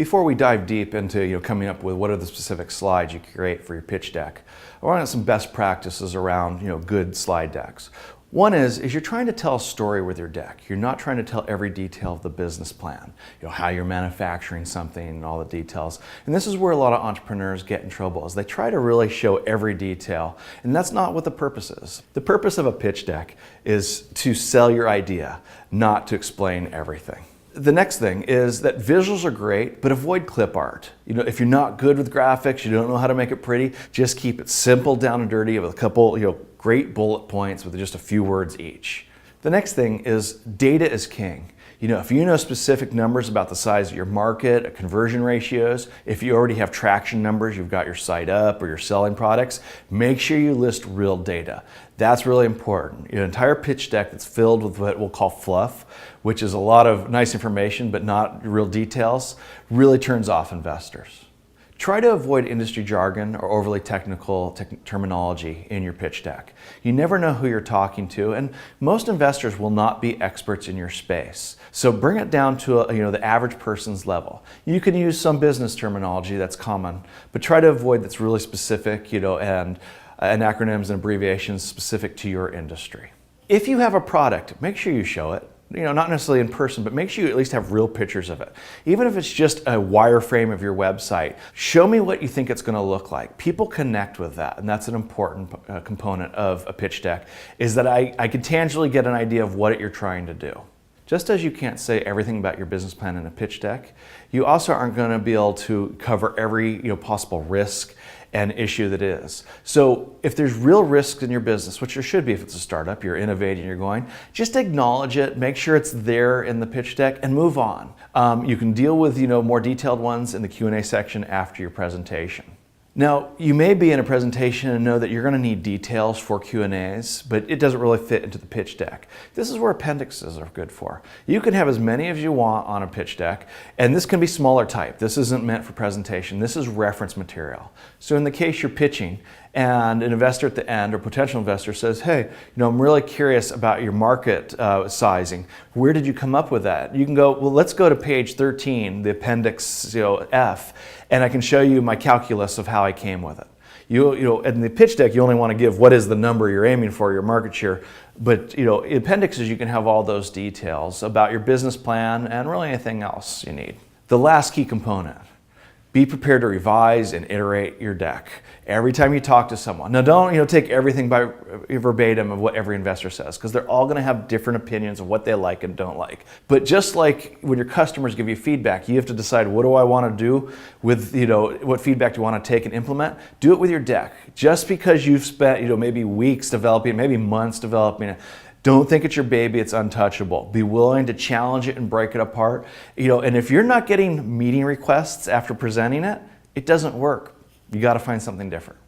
Before we dive deep into coming up with what are the specific slides you create for your pitch deck, I want some best practices around good slide decks. One is you're trying to tell a story with your deck. You're not trying to tell every detail of the business plan, how you're manufacturing something and all the details. And this is where a lot of entrepreneurs get in trouble, is they try to really show every detail, and that's not what the purpose is. The purpose of a pitch deck is to sell your idea, not to explain everything. The next thing is that visuals are great, but avoid clip art. If you're not good with graphics, you don't know how to make it pretty, just keep it simple, down and dirty with a couple, great bullet points with just a few words each. The next thing is data is king. If you know specific numbers about the size of your market, conversion ratios, if you already have traction numbers, you've got your site up or you're selling products, make sure you list real data. That's really important. An entire pitch deck that's filled with what we'll call fluff, which is a lot of nice information but not real details, really turns off investors. Try to avoid industry jargon or overly technical terminology in your pitch deck. You never know who you're talking to, and most investors will not be experts in your space. So bring it down to the average person's level. You can use some business terminology that's common, but try to avoid that's really specific, and acronyms and abbreviations specific to your industry. If you have a product, make sure you show it. Not necessarily in person, but make sure you at least have real pictures of it. Even if it's just a wireframe of your website, show me what you think it's going to look like. People connect with that, and that's an important component of a pitch deck, is that I can tangibly get an idea of what you're trying to do. Just as you can't say everything about your business plan in a pitch deck, you also aren't going to be able to cover every possible risk and issue that is. So if there's real risks in your business, which there should be if it's a startup, you're innovating, you're going, just acknowledge it, make sure it's there in the pitch deck, and move on. You can deal with more detailed ones in the Q&A section after your presentation. Now, you may be in a presentation and know that you're going to need details for Q&As, but it doesn't really fit into the pitch deck. This is where appendixes are good for. You can have as many as you want on a pitch deck, and this can be smaller type. This isn't meant for presentation. This is reference material. So in the case you're pitching, and an investor at the end or potential investor says, hey, I'm really curious about your market sizing. Where did you come up with that? You can go, well, let's go to page 13, the appendix F, and I can show you my calculus of how I came with it. In the pitch deck, you only want to give what is the number you're aiming for, your market share. But in appendixes, you can have all those details about your business plan and really anything else you need. The last key component. Be prepared to revise and iterate your deck every time you talk to someone. Now don't take everything by verbatim of what every investor says, because they're all going to have different opinions of what they like and don't like. But just like when your customers give you feedback, you have to decide, what do I want to do with, what feedback do you want to take and implement? Do it with your deck. Just because you've spent maybe weeks developing, maybe months developing it, don't think it's your baby, it's untouchable. Be willing to challenge it and break it apart. And if you're not getting meeting requests after presenting it, it doesn't work. You got to find something different.